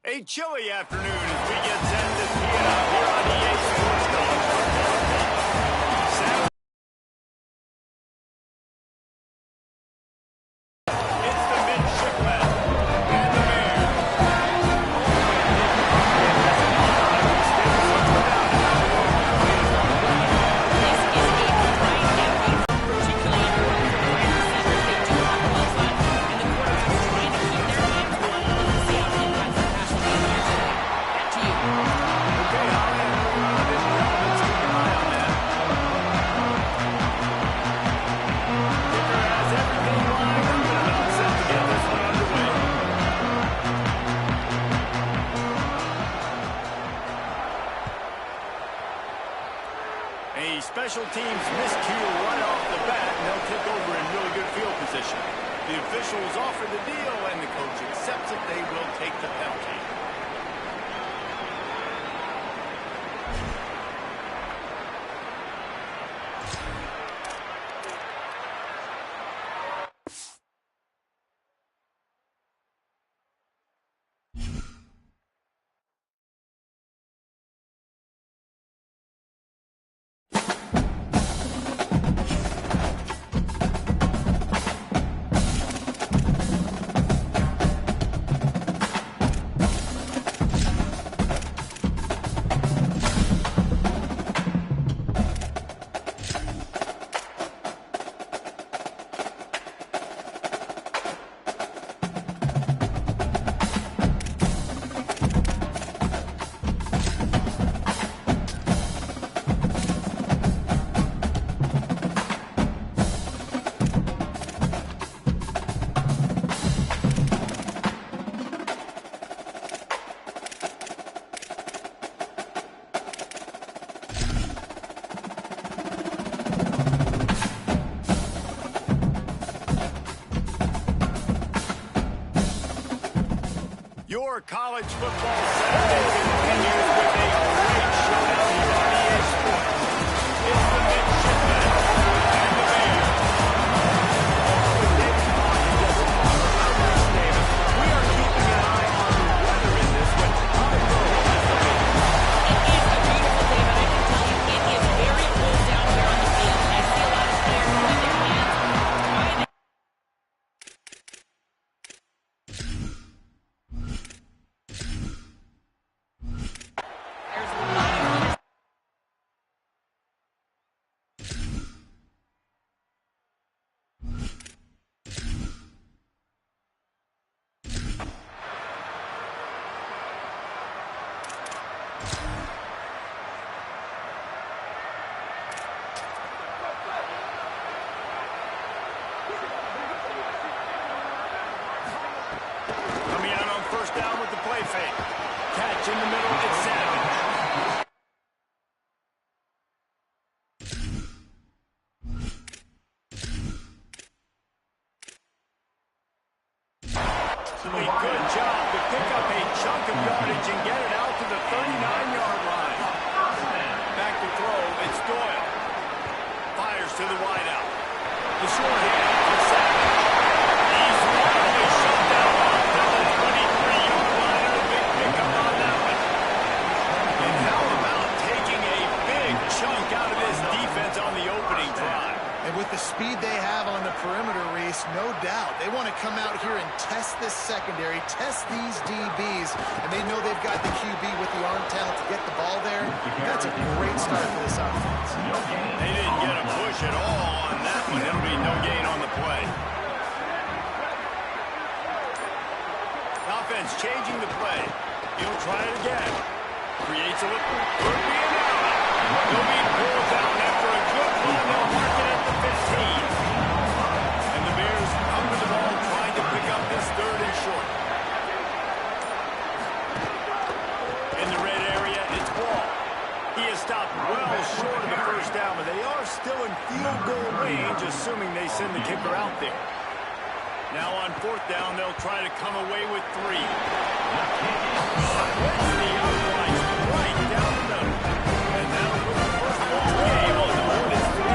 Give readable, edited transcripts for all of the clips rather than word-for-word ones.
A chilly afternoon as we get set to tee it up here on EA Sports College Football. Saturday. It's the midshipmen and the Bears. This is a great game, particularly in the receivers. They do have one fun, and the quarterback's trying to keep their hands on. Let's see how it impacts the passing game here today. Back to you. Okay, let's keep an eye on that. Kicker has everything lined up and about set to get this one underway. A special teams miscue right off the bat, and they'll take over in really good field position. The officials offer the deal, and the coach accepts it. They will take the penalty. Your college football Saturday continues with a great showdown here on EA Sports. It's the midshipmen and the Bears. With David Bond and Justin Palmer, I'm Chris Davis. We are keeping an eye on the weather in this one. Tommy Rowe has the lead. It is a beautiful day, but I can tell you it is very cold down here on the field. And I see a lot of players with their hands trying to... There's a lot of runners. Coming out on first down with the play fake. Catch in the middle, it's Savage. A good job to pick up a chunk of yardage and get it out to the 39-yard line. Back to throw, it's Doyle. Fires to the wideout. The short hand to Savage. He's wildly shut down off the 23-yard line. A big pickup on that one. And how about taking a big chunk out of this defense on the opening drive? And with the speed they have on the perimeter, Reese, no doubt, they want to come out here and test this secondary, test these DBs, and they know they've got the QB with the arm talent to get the ball there. That's a great start for this offense. They didn't get a push at all on that one. It'll be no gain on the play. Offense changing the play. He'll try it again. Creates a look. Could be an out. He'll be pulled down after a good run. They'll mark it at the 15. And the Bears come to the ball trying to pick up this third and short. In the red area, it's Wall. He is stopped well short of the first down, but they are still in field goal range, assuming they send the kicker out there. Now on fourth down, they'll try to come away with 3. Splits the uprights right down the middle. And now with the first ball of the game on the board is 3-0.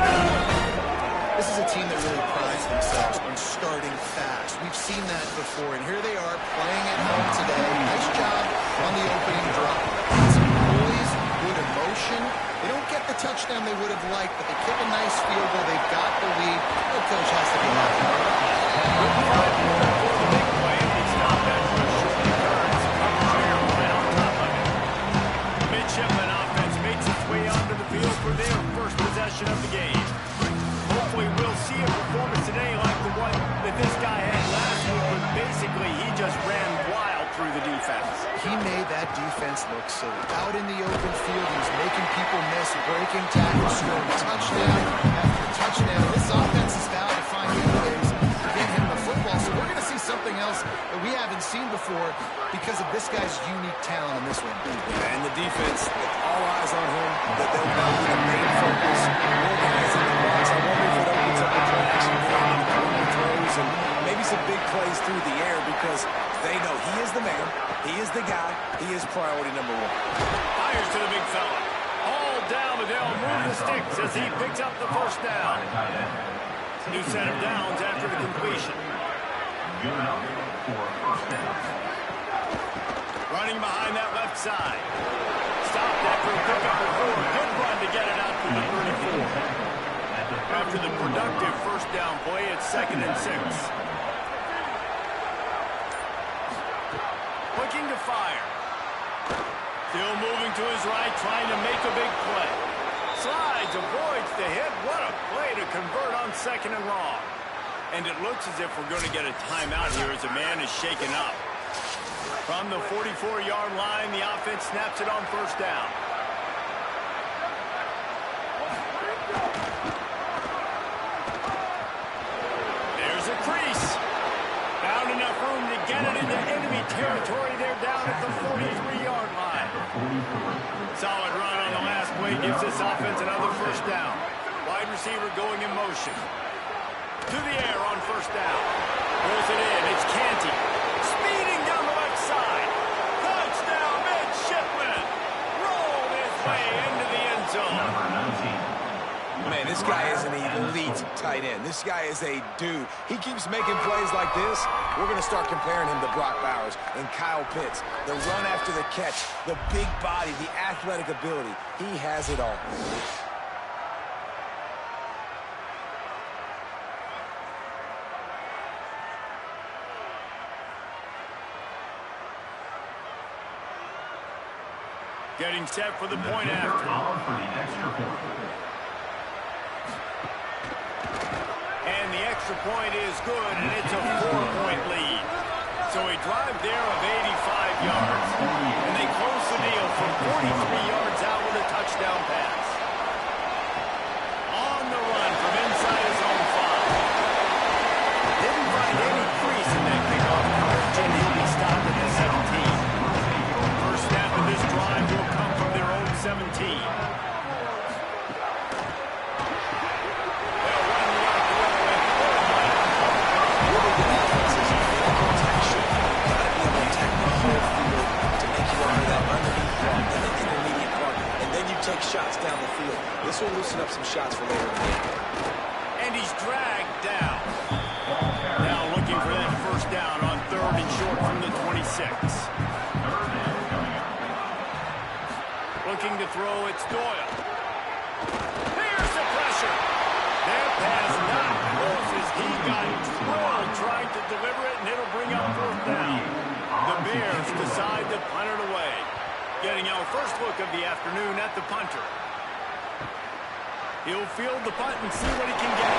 This is a team that really prides themselves on starting fast. We've seen that before, and here they are playing at home today. Nice job on the opening drive. Some poise, good emotion. They don't get the touchdown they would have liked, but they kick a nice field goal. They've got the lead. The coach has to be happy. Good drive for the big play. He stopped that for a short return. Coverage there right on top of it. Midshipman offense makes its way onto the field for their first possession of the game. Hopefully we'll see a performance today like the one that this guy had last week, but basically he just ran wild through the defense. He made that defense look silly. Out in the open field, he was making people miss, breaking tackles, scoring touchdown after touchdown. This offense is bound to find new ways to get him the football. So we're going to see something else that we haven't seen before because of this guy's unique talent in this one. And the defense, with all eyes on him, that they'll be the main focus, organizing the box. I wonder if it opens up the play action game and the throws and maybe some big plays through the air because they know he is the man, he is the guy, he is priority number one. Fires to the big fella. All down, but they'll move the sticks as he picks up the first down. New set of downs after the completion. Running behind that left side. Stopped after a pickup of 4. Good run to get it out to the 34. After the productive first down play, it's 2nd and 6. Looking to fire. Still moving to his right, trying to make a big play. Slides, avoids the hit. What a play to convert on 2nd and long. And it looks as if we're going to get a timeout here as a man is shaken up. From the 44-yard line, the offense snaps it on first down. There's a crease. Found enough room to get it into enemy territory. They're down at the 43-yard line. Solid run on the last play gives this offense another first down. Wide receiver going in motion. To the air on first down. Rolls it in. It's Canty. Speeding down the left side. Touchdown, midshipman. Rolled his way into the end zone. Man, this guy is an elite tight end. This guy is a dude. He keeps making plays like this. We're going to start comparing him to Brock Bowers and Kyle Pitts. The run after the catch, the big body, the athletic ability. He has it all. Getting set for the point after. And the extra point is good, and it's a 4-point lead. So a drive there of 85 yards. And they close the deal from 43 yards out with a touchdown pass. On the run from inside his own 5. Didn't find any crease in that kickoff coverage, and he'll be stopped at the 17. First snap of this drive will come from their own 17. Take shots down the field. This will loosen up some shots for later in the game. And he's dragged down. Now looking for that first down on 3rd and short from the 26. Looking to throw, it's Doyle. Here's the pressure. That pass not close as he got drilled trying to deliver it, and it'll bring up 4th down. The Bears decide to punt it away. Getting our first look of the afternoon at the punter. He'll field the punt and see what he can get.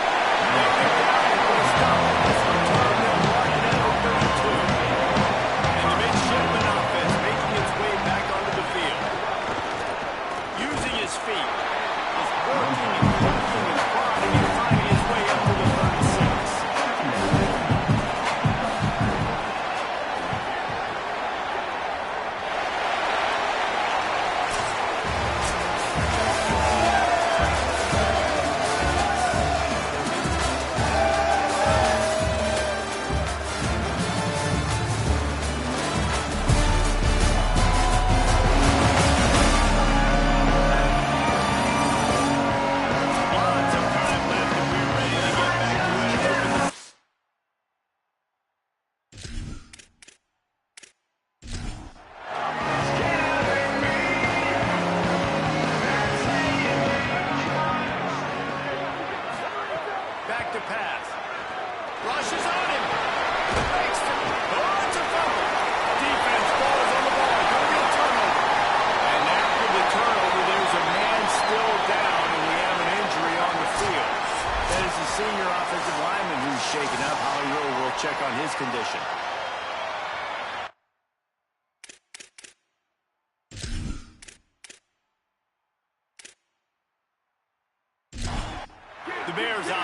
And the midshipman offense making its way back onto the field. Using his feet. Just working and prodding and finding his way up to the 36.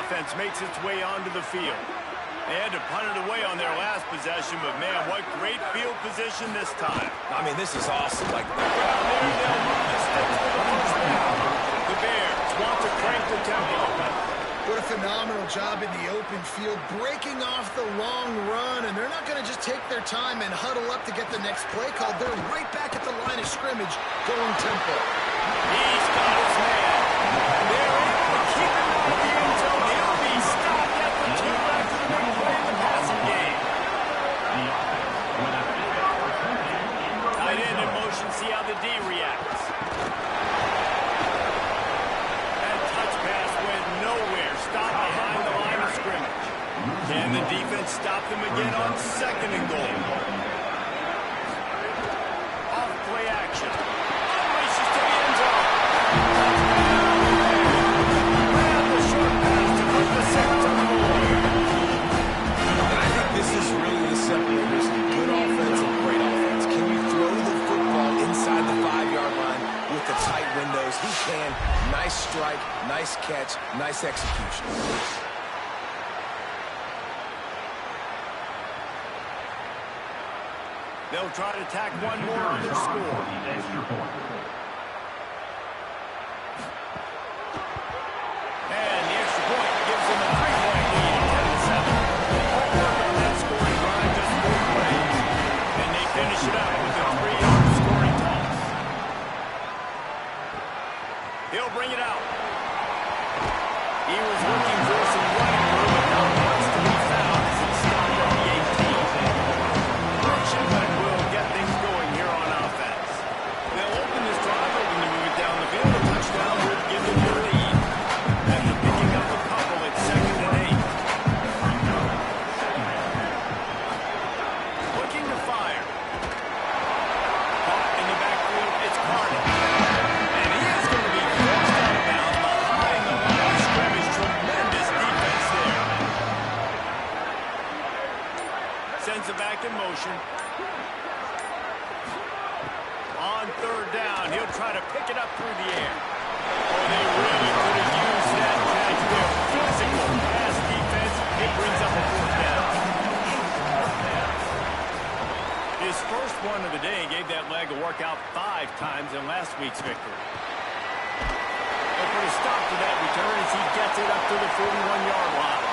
offense makes its way onto the field. They had to punt it away on their last possession, but man, what great field position this time. I mean, this is awesome. Like, Down there, they'll move the sticks for the first down. The Bears want to crank the tempo. What a phenomenal job in the open field, breaking off the long run, and they're not going to just take their time and huddle up to get the next play called. They're right back at the line of scrimmage, going tempo. He's got his man. They're able to keep him out of the end zone. He'll be stopped at the 2 after the big play in the passing game. Tight end in motion, see how the D reacts. That touch pass went nowhere. Stopped behind the line of scrimmage. And the defense stopped him again on 2nd and goal. Off play action. Unleashes to the end zone. Grab the short pass to put the Saints on the board. and I think this is really the separators of good offense and great offense. Can you throw the football inside the 5-yard line with the tight windows? He can. Nice strike, nice catch, nice execution. They'll try to tack one more on their score. And the extra point gives them a 3-point lead at 10-7. Quick work on that scoring drive, just 4 plays. And they finish it out with a 3-yard scoring toss. He'll bring it out. He was looking for some running room, but not much to be found as he stopped at the 18. Friction, but will get things going here on offense. They'll open this drive, hoping to move it down the field. A touchdown would give them the lead. After picking up a couple at 2nd and 8. Looking to fire. Caught in the backfield, it's Carter. And he is going to be forced out of bounds behind the line of scrimmage. Tremendous defense there. Sends it back in motion. On 3rd down, he'll try to pick it up through the air. Oh, they really could have used that catch there. Physical pass defense. It brings up a 4th down. His first one of the day gave that leg a workout 5 times in last week's victory. They'll put a stop to that return as he gets it up to the 41-yard line.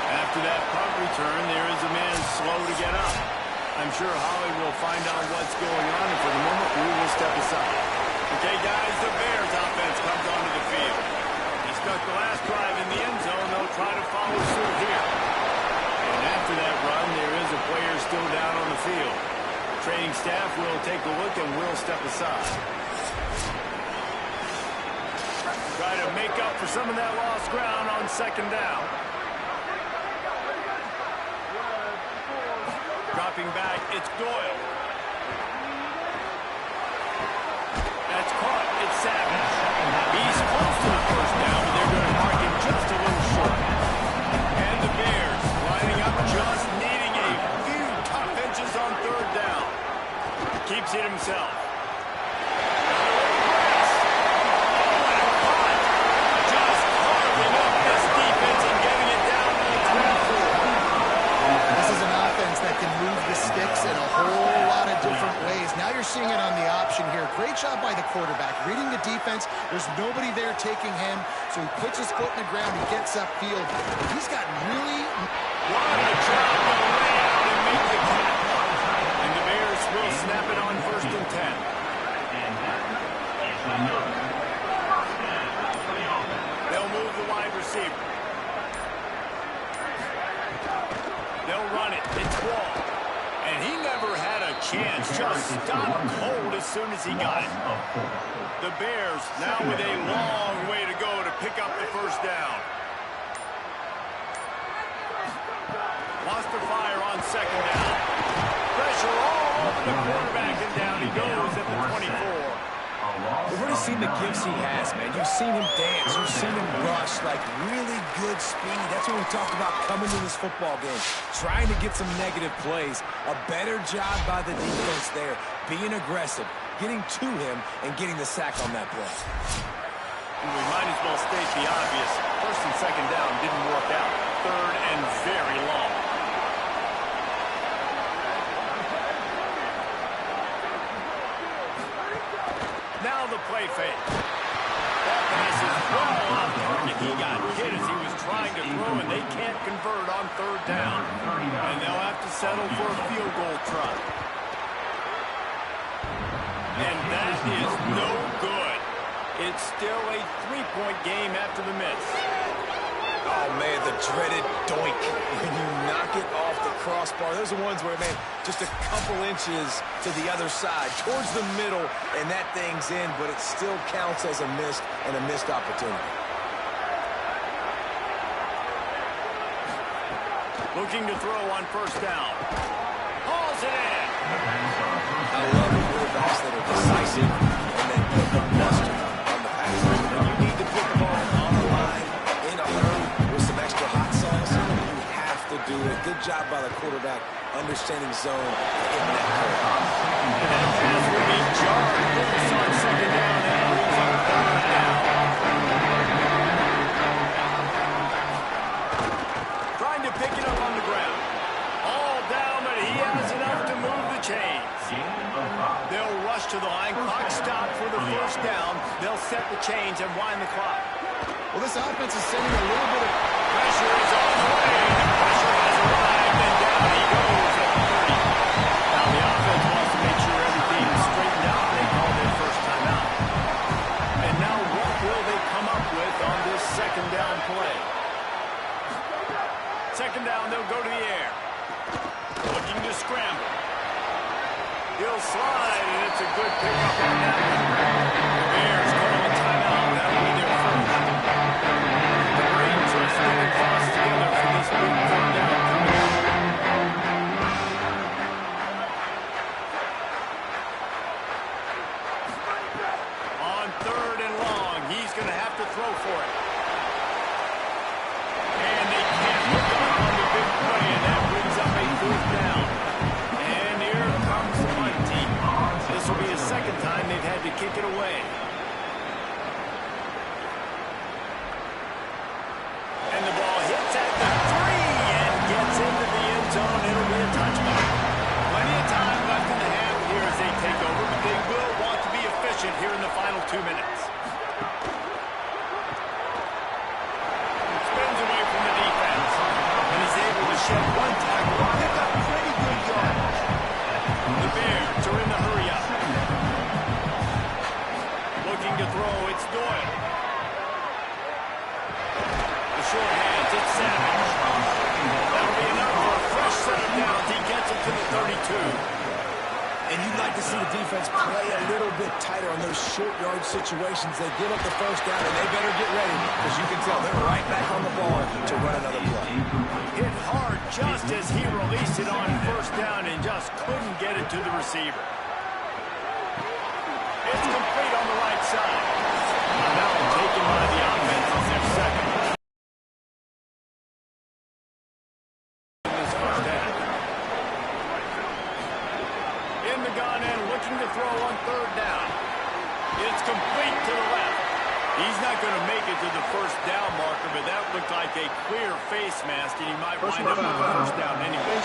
After that punt return, there is a man slow to get up. I'm sure Holly will find out what's going on, and for the moment, we will step aside. Okay, guys, the Bears offense comes onto the field. He stuck the last drive in the end zone. They'll try to follow suit here. And after that run, there is a player still down on the field. The training staff will take a look and will step aside. Try to make up for some of that lost ground on 2nd down. Dropping back, it's Doyle. That's caught, it's Savage. He's close to the 1st down, but they're going to mark him just a little short. And the Bears lining up, just needing a few tough inches on 3rd down. Keeps it himself. Just carving up this defense and getting it down to the 24. This is an offense that can move the sticks in a whole lot of different ways. Now you're seeing it on the option here. Great job by the quarterback. Reading the defense, there's nobody there taking him, so he puts his foot in the ground, he gets upfield. He's got really... What a job to lay out and make the catch. And the Bears will snap it on 1st and 10. They'll move the wide receiver. They'll run it. It's Wall. And he never had a chance. Just stopped cold as soon as he got it. The Bears now with a long way to go to pick up the 1st down. Lost the fire on 2nd down. Pressure all over the quarterback, and down he goes at the 24. We've already seen the gifts he has, man. You've seen him dance. You've seen him rush, like really good speed. That's what we talked about coming to this football game. Trying to get some negative plays. A better job by the defense there. Being aggressive, getting to him, and getting the sack on that play. We might as well state the obvious. First and second down didn't work out. Third and very long. Now the play fake. That pass is well off target. He got hit as he was trying to throw, and they can't convert on third down. And they'll have to settle for a field goal try. And that is no good. It's still a 3-point game after the miss. Oh, man, the dreaded doink. When you knock it off the crossbar, those are ones where, man, just a couple inches to the other side, towards the middle, and that thing's in, but it still counts as a missed opportunity. Looking to throw on first down. Hauls it in. I love the quarterbacks that are decisive and then pick up mustard on the pass. When you need to put the ball on the line in a hurry with some extra hot sauce, you have to do it. Good job by the quarterback understanding zone in that curve. That pass will be jarred. Focus on second down. That brings up third down. Trying to pick it up on the ground. All down, but he has enough to move the chains. They'll rush to the line. Clock stopped for the first down. They'll set the chains and wind the clock. Well, this offense is sending a little bit of Pressure is on the way. The pressure has arrived, and down he goes at the 30. Now the offense wants to make sure everything is straightened out. They call their first timeout. And now what will they come up with on this second down play? Second down, they'll go to the air. Looking to scramble. He'll slide, and it's a good pickup on that one. The Bears call a timeout. That'll be their first. The Rangers getting cross together for this big third down. On third and long, he's going to have to throw for it. And they can't hook up on the big play, and that brings up a fourth down. And here comes the punt team. This will be the second time they've had to kick it away. And the ball hits at the 3 and gets into the end zone. It'll be a touchback. Plenty of time left in the half here as they take over, but they will want to be efficient here in the final 2 minutes. Spins away from the defense and is able to shed one tackle. They've got pretty good yardage. The Bears are in the hurry up. Looking to throw, it's Doyle. The short hands, it's Savage. That'll be enough for a fresh set of downs. He gets it to the 32. And you'd like to see the defense play a little bit tighter on those short yard situations. They give up the first down, and they better get ready, because you can tell they're right back on the ball to run another play. Hit hard just as he released it on first down and just couldn't get it to the receiver. It's complete on the right side. Now taken by the offense as their second. This first half. In the gun and looking to throw on third down. It's complete to the left. He's not going to make it to the first down marker, but that looked like a clear face mask, and he might wind up with the first down anyway.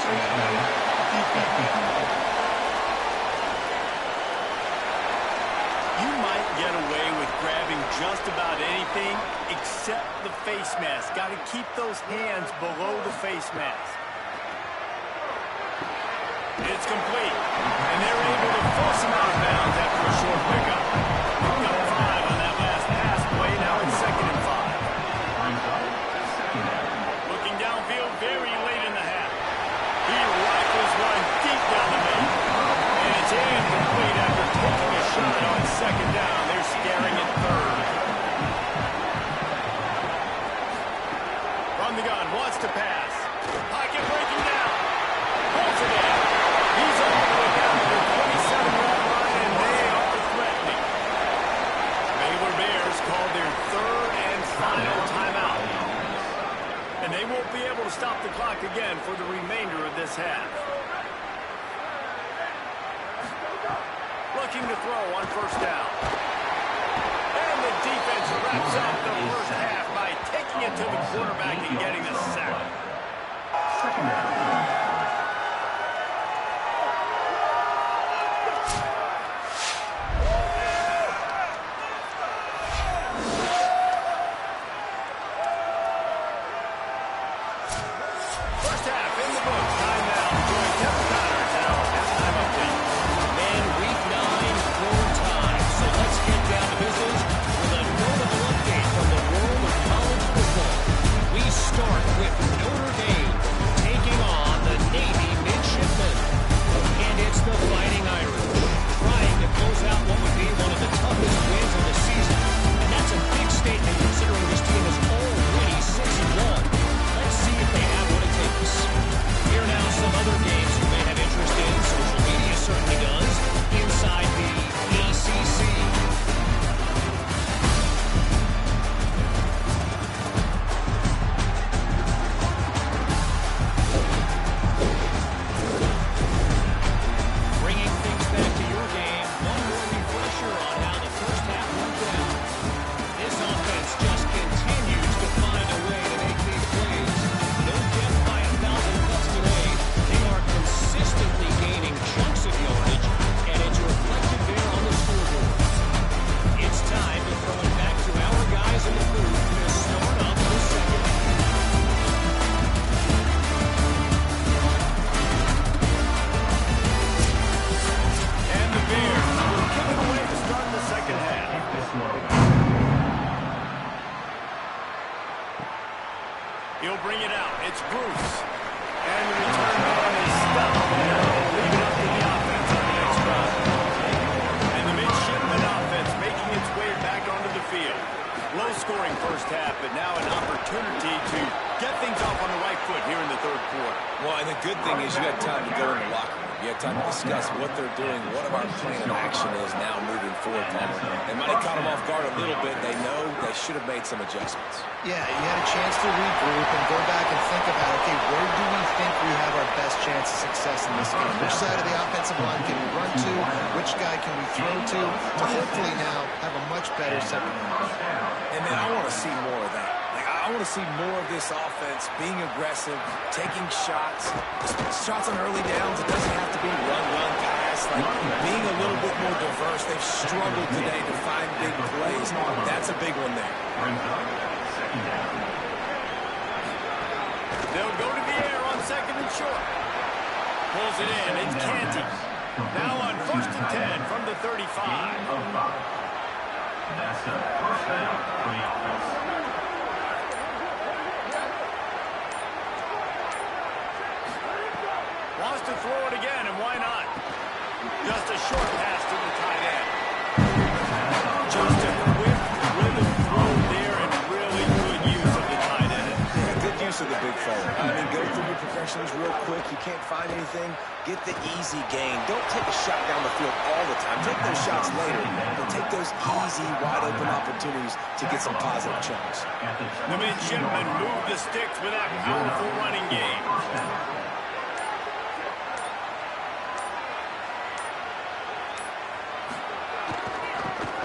You might get away with grabbing just about anything except the face mask. Got to keep those hands below the face mask. It's complete, and they're able to force him out of bounds after a short pickup. Picked up 5 on that last pass play. Now it's 2nd and 5. Looking downfield very late in the half. He rifles one deep down the middle, and it's incomplete after taking a shot on second down. They're scaring at third. From the gun, wants to pass. Pocket breaking down. Pulls it in. He's all the way down to the 27-yard line, and they are threatening. Baylor Bears called their third and final timeout. And they won't be able to stop the clock again for the remainder of this half. Looking to throw on first down. And the defense wraps up the first half by taking it to the quarterback and getting a sack. Second down. First half in the books. Time now to join Kevin Connors in our halftime update. Man, week 9, full time. So let's get down to business with a notable update from the world of college football. We start with Notre Dame taking on the Navy midshipmen. And it's the Fighting Irish trying to close out what would be one of the toughest wins of the season. And that's a big statement considering this team is already 6-1. Let's see if they have what it takes. Here now some other games you may have interest in. Social media certainly does. Inside the ACC. Bringing things back to your game, one more refresher on how the first half went down. This offense just continues to find a way to make these plays. No death by 1,000 cuts today. They are consistently gaining chunks of yardage, and it's reflected there on the scoreboard. It's time to throw it back to our guys in the booth to start off the second half. And the Bears will give it away to start the second half. He'll bring it out. It's Bruce. And the return man is stopped. And they'll leave it up to the offense on the next drive. And the midshipman offense making its way back onto the field. Low-scoring first half, but now an opportunity to get things off on the right foot here in the third quarter. Well, and the good thing is you had time to go in the locker room. You had time to discuss what they're doing, what our plan of action is now moving forward, Palmer. They might have caught them off guard a little bit. They know they should have made some adjustments. Yeah, you had a chance to regroup and go back and think about, okay, where do we think we have our best chance of success in this game? Which side of the offensive line can we run to? Which guy can we throw to hopefully now have a much better second half? And then I want to see more of that. I want to see more of this offense being aggressive, taking shots on early downs. It doesn't have to be run, pass. Being a little bit more diverse. They've struggled today to find big plays. That's a big one there. They'll go to the air on second and short. Pulls it in. It's Canty. Now on first and 10 from the 35. That's a first down for the offense. Wants to throw it again, and why not? Just a short pass to the tight end. Just a quick rhythm throw there, and really good use of the tight end. Yeah, good use of the big fella. I mean, go through your progressions real quick. You can't find anything. Get the easy gain. Don't take a shot down the field all the time. Take those shots later, but take those easy, wide-open opportunities to get some positive chunks. The midshipmen move the sticks with that powerful running game.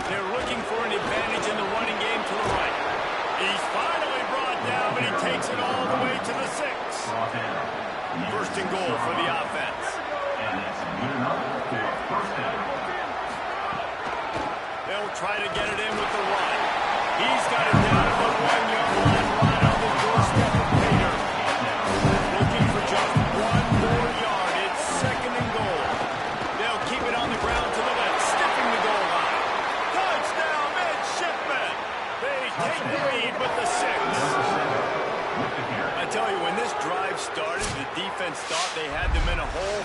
They're looking for an advantage in the running game to the right. He's finally brought down, but he takes it all the way to the 6. First and goal for the offense. And that's good enough for first down. They'll try to get it in with the run. He's got it down at the 1-yard line, right on the doorstep of Pater. Looking for just 1 more yard. It's second and goal. They'll keep it on the ground to the left, stiffing the goal line. Touchdown, midshipmen! They take the lead with the 6. I tell you, when this drive started, the defense thought they had them in a hole.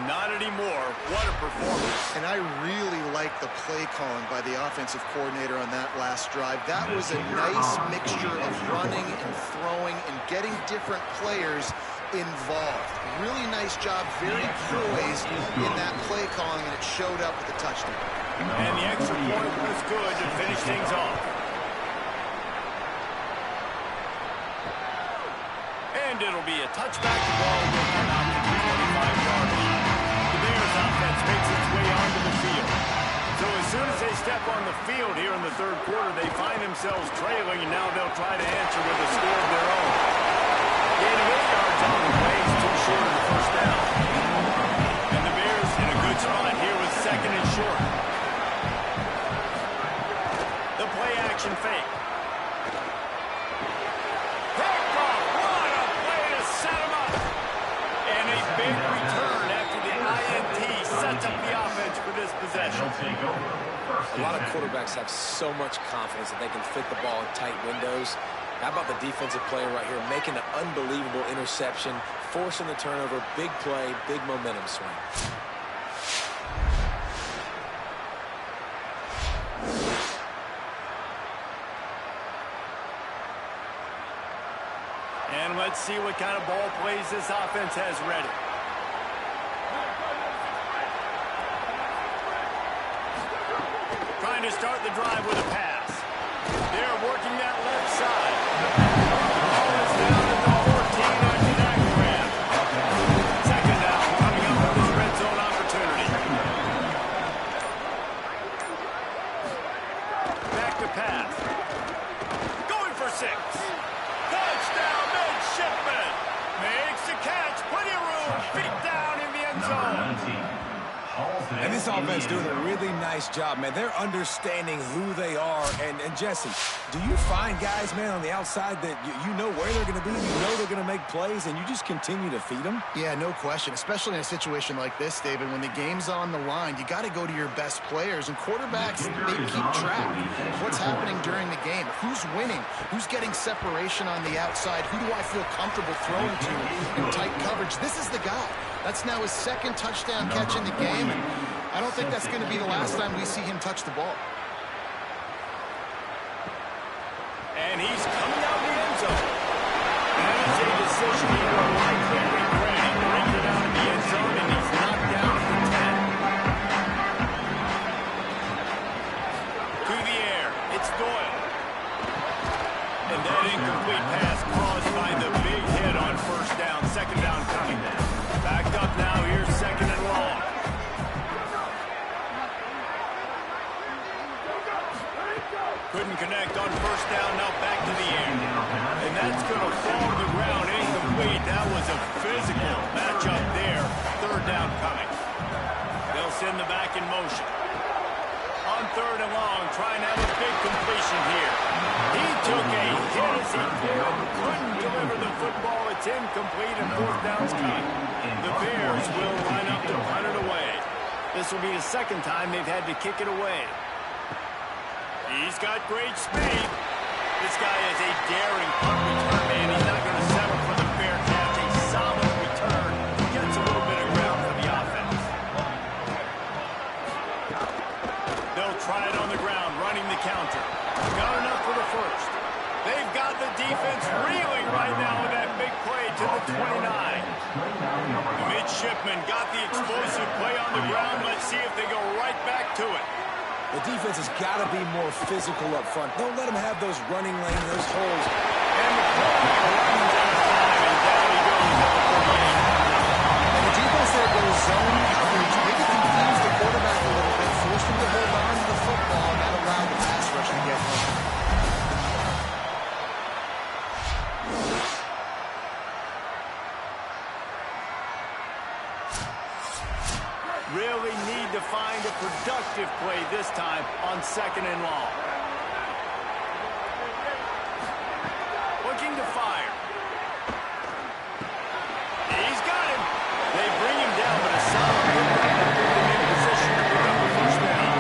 Not anymore. What a performance. And I really like the play calling by the offensive coordinator on that last drive. That was a nice mixture of running and throwing and getting different players involved. Really nice job, very poised in that play calling, and it showed up with the touchdown. And the extra point was good to finish things off. And it'll be a touchback. The ball will come out to the 25-yard line. The Bears offense makes its way onto the field. So as soon as they step on the field here in the third quarter. They find themselves trailing, and now they'll try to answer with a score of their own. Gain of 8 yards on the play is too short of the first down. And the Bears in a good spot here with second and short. The play action fake. Picked off. What a play to set him up. And a big return after the INT sets up the offense for this possession. A lot of quarterbacks have so much confidence that they can fit the ball in tight windows. How about the defensive player right here making an unbelievable interception, forcing the turnover, big play, big momentum swing. And let's see what kind of ball plays this offense has ready. Trying to start the drive with a pass. They're working that left side. Ball is down at the 14 on that grab. Second down, coming up with this red zone opportunity. Back to pass. Going for 6. Touchdown, midshipman. Makes the catch. Plenty of room. Feet down in the end zone. And this offense doing a really nice job, man. They're understanding who they are. And Jesse, do you find guys, man, on the outside that you know where they're going to be, you know they're going to make plays, and you just continue to feed them? Yeah, no question, especially in a situation like this, David. When the game's on the line, you got to go to your best players. And quarterbacks, they keep track of what's happening during the game. Who's winning? Who's getting separation on the outside? Who do I feel comfortable throwing to in tight coverage? This is the guy. That's now his second touchdown catch in the game, and I don't think that's going to be the last time we see him touch the ball. And he's coming out the end zone. That is a decision he will likely regret. He brings it out of the end zone, and he's knocked down at the 10. To the air, it's Doyle. And that incomplete pass caused by the big hit on first down. Second down coming. Backed up now, here's second and long. Couldn't connect on first down, now back to the air. And that's going to fall to the ground, incomplete. That was a physical matchup there. Third down coming. They'll send the back in motion. On third and long, trying to have a big completion here. He took a hit as he couldn't deliver the football. It's incomplete, and fourth down's coming. The Bears will line up to punt it away. This will be the second time they've had to kick it away. He's got great speed. This guy is a daring punt return man. He's not going to settle for the fair catch. A solid return. Gets a little bit of ground for the offense. They'll try it on the ground, running the counter. Got enough for the first. They've got the defense reeling right now with that big play to the 29. The midshipman got the explosive play on the ground. Let's see if they go right back to it. The defense has got to be more physical up front. Don't let them have those running lanes, those holes. And the quarterback runs out of time, and down he goes at the 38. And the defense there goes zone coverage. Maybe confused the quarterback a little bit, forced him to hold on to the football, and that allowed the pass rush to get home. Really need to find a productive play this time on second and long. Looking to fire. He's got him. They bring him down, but a solid pickup to put them in position to pick up the first down.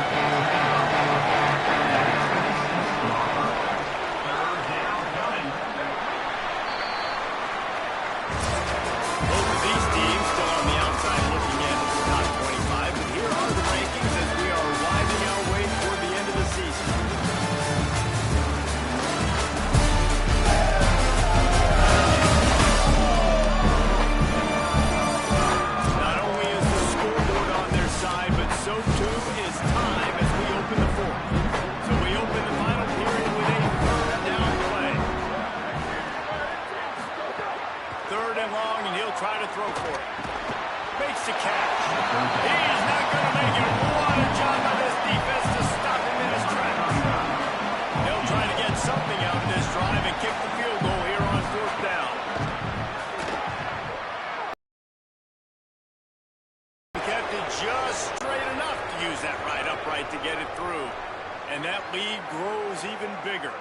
Both of these teams still on the outside looking in. Top 25, and here are the rankings as we are winding our way toward the end of the season. just straight enough to use that right upright to get it through. And that lead grows even bigger.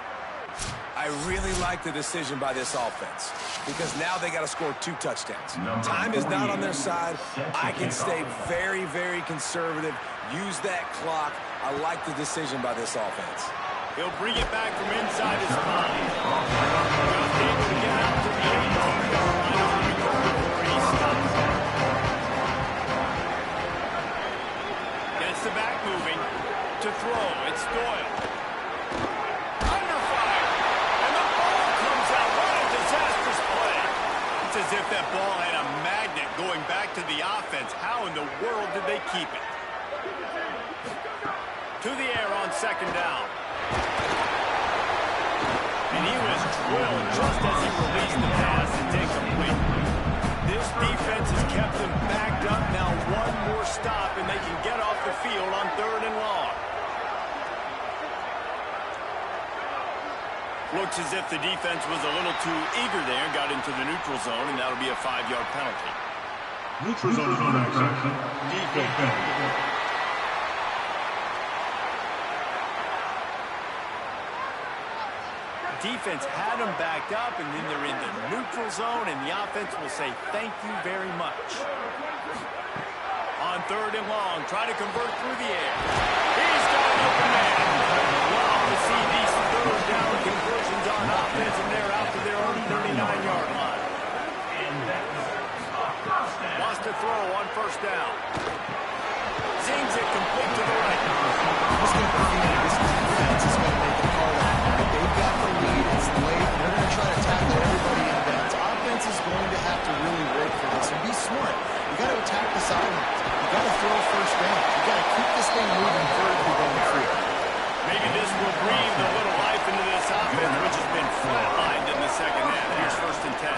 I really like the decision by this offense because now they got to score 2 touchdowns. Time is not on their side. I can stay very, very conservative, use that clock. I like the decision by this offense. He'll bring it back from inside his 5. Just able to get out to the 18-yard line on the goal before he stops. Gets the back moving to throw. It's Doyle. Under fire. And the ball comes out. What a disastrous play. It's as if that ball had a magnet going back to the offense. How in the world did they keep it? To the air on 2nd down. And he was drilled just as he released the pass. It's incomplete. This defense has kept them backed up. Now one more stop and they can get off the field on 3rd and long. Looks as if the defense was a little too eager there. Got into the neutral zone, and that'll be a 5-yard penalty. Neutral zone infraction. Defense. Defense had them backed up, and then they're in the neutral zone, and the offense will say thank you very much. On 3rd and long, try to convert through the air. He's got an open man. Love to see these 3rd down conversions on offense, and they're out to their own 39-yard line. Wants to throw on 1st down. Zings it complete to the right. This defense is going to make a call out. They've got the lead. It's late. They're going to try to tackle everybody in bounds. Offense is going to have to really work for this and be smart. You got to attack the sidelines. You got to throw 1st down. You got to keep this thing moving vertically down the field. Maybe this will breathe a little life into this offense, which has been flatlined in the 2nd half. Here's 1st and 10.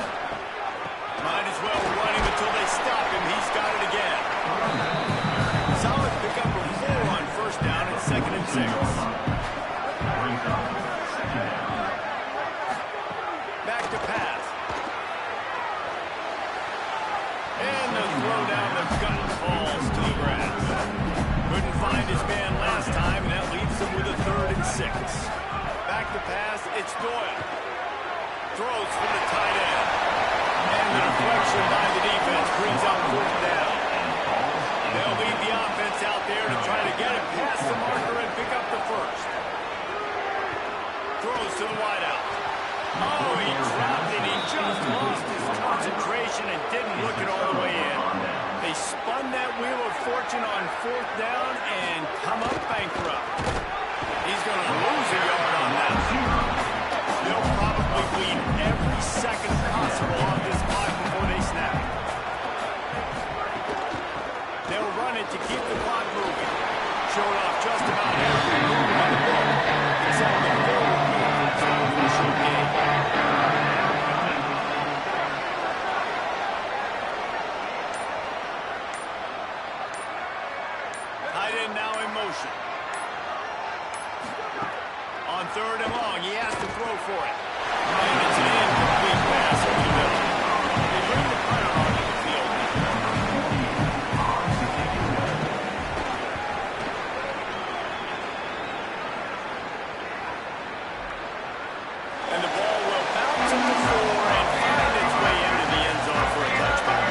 Might as well run him until they stop him. He's got it again. Solid pickup of 4 on 1st down and 2nd and 6. Back to pass. And the throw down the gut falls to the grass. Couldn't find his man last time, and that leaves him with a 3rd and 6. Back to pass, it's Doyle. Throws for the tight end. And the deflection by the defense brings out 4th down. They'll lead the offense out there to try to get it past the marker and pick up the 1st. Throws to the wideout. Oh, he dropped it. He just lost his concentration and didn't look it all the way in. They spun that wheel of fortune on 4th down and come up bankrupt. He's going to lose a yard on that. They'll probably bleed every second possible off this clock before they snap it. They'll run it to keep the clock moving. Showed off just about every move on the ball, except the forward movement to the official game. Tight end now in motion. On 3rd and long, he has to throw for it. And it's an incomplete pass over the middle. They bring the punter onto the field. And the ball will bounce at the 4 and find its way into the end zone for a touchdown.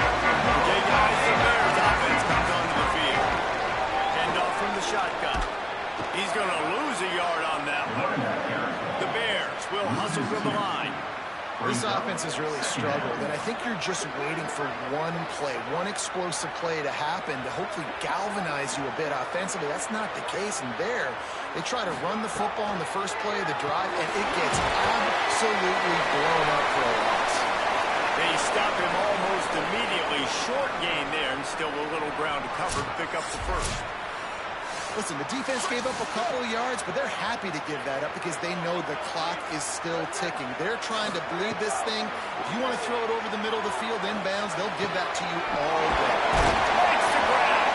Okay, guys, the Bears offense comes onto the field. Handoff from the shotgun. He's going to lose a yard on that one. The Bears will hustle from the line. This offense has really struggled, and I think you're just waiting for one play, one explosive play to happen to hopefully galvanize you a bit offensively. That's not the case, and there, they try to run the football in the first play of the drive, and it gets absolutely blown up for a loss. They stop him almost immediately. Short gain there, and still a little ground to cover to pick up the 1st. Listen, the defense gave up a couple of yards, but they're happy to give that up because they know the clock is still ticking. They're trying to bleed this thing. If you want to throw it over the middle of the field inbounds, they'll give that to you all day. Makes the grab.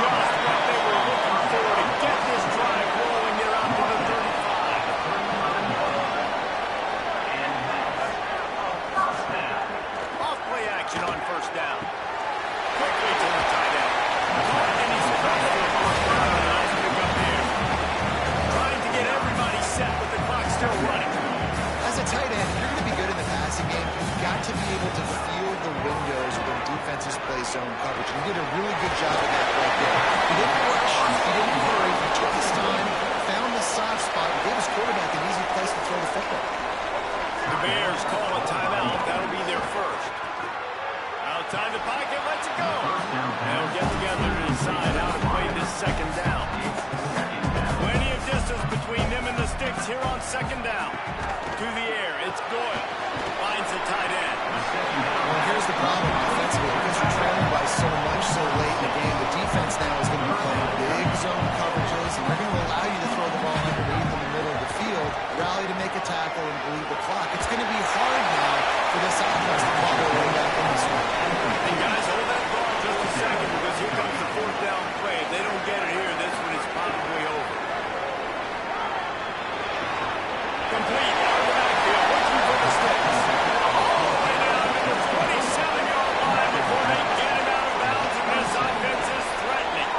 Just what they were looking for to get this drive rolling. They're out to the 35. Off play action on 1st down. Quickly to the tight end. Caught, and he's second down. To the air, it's Doyle. Finds the tight end. Well, here's the problem offensively. Because you're trailing by so much so late in the game, the defense now is going to be playing big zone coverages, and they're going to allow you to throw the ball underneath in the middle of the field, rally to make a tackle, and bleed the clock. It's going to be hard now for this offense to claw their way back in this one. And guys, hold that thought just a second, because here comes the fourth down play. If they don't get it here, this one is probably over. Complete out of the backfield, looking for the sticks. All the way down to the 27-yard line before they get him out of bounds, and this offense is threatening.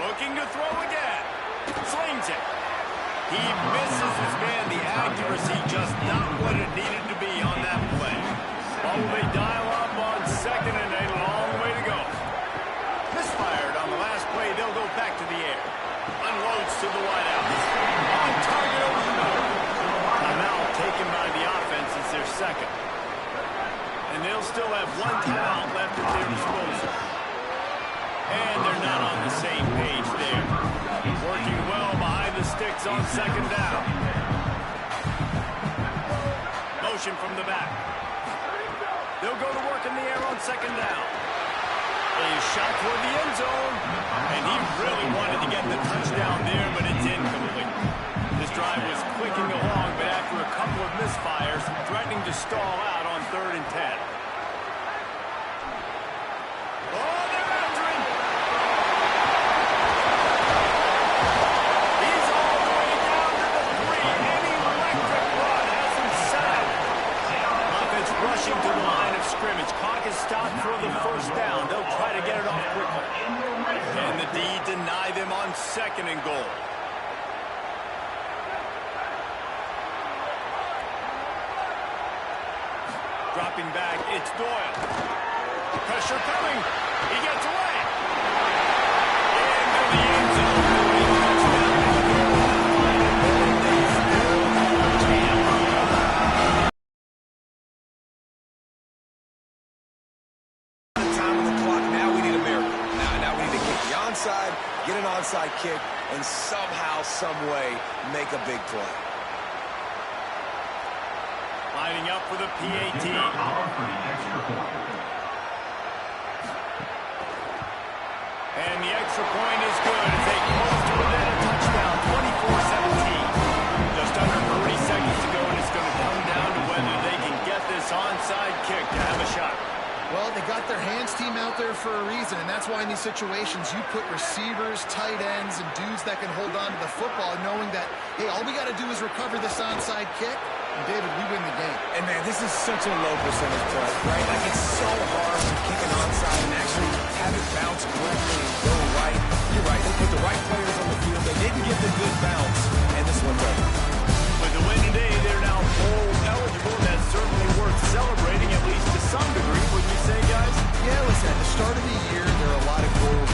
Looking to throw again. Slings it. He misses his man. The accuracy just not what it needed to be on that play. Oh, they dial up on second and a long way to go. Misfired on the last play. They'll go back to the air. Unloads to the wideout. On target over the middle. Timeout taken by the offense as their second. And they'll still have one timeout left at their disposal. And they're not on the same page there. Working well behind the sticks on second down. Motion from the back. They'll go to work in the air on second down. A shot toward the end zone. And he really wanted to get the touchdown there, but it's incomplete. This drive was clicking along, but after a couple of misfires, threatening to stall out on 3rd and 10. Oh, they're after him! He's all the way down to the 3. An electric run has him set up. Offense rushing to the line of scrimmage. Clock is stopped for the first down. They'll try to get it off quickly. And the D deny them on 2nd and goal. Dropping back, it's Doyle. Pressure coming. He gets away. Into the end zone. Time on the clock. Now we need a miracle. Now we need to kick the onside, get an onside kick, and somehow, some way, make a big play. Lining up for the PAT. And the extra point is good as they close to within a touchdown, 24-17. Just under 30 seconds to go, and it's going to come down to whether they can get this onside kick to have a shot. Well, they got their hands team out there for a reason, and that's why in these situations you put receivers, tight ends, and dudes that can hold on to the football, knowing that, hey, all we got to do is recover this onside kick, and David, we win the game. And man, this is such a low percentage play, right? Like, it's so hard to kick an onside and actually have it bounce correctly and go right. You're right, they put the right players on the field. They didn't get the good bounce, and this one does. With the win today, they're now bowl eligible. That's certainly worth celebrating, at least to some degree, wouldn't you say, guys? Yeah, listen, at the start of the year, there are a lot of goals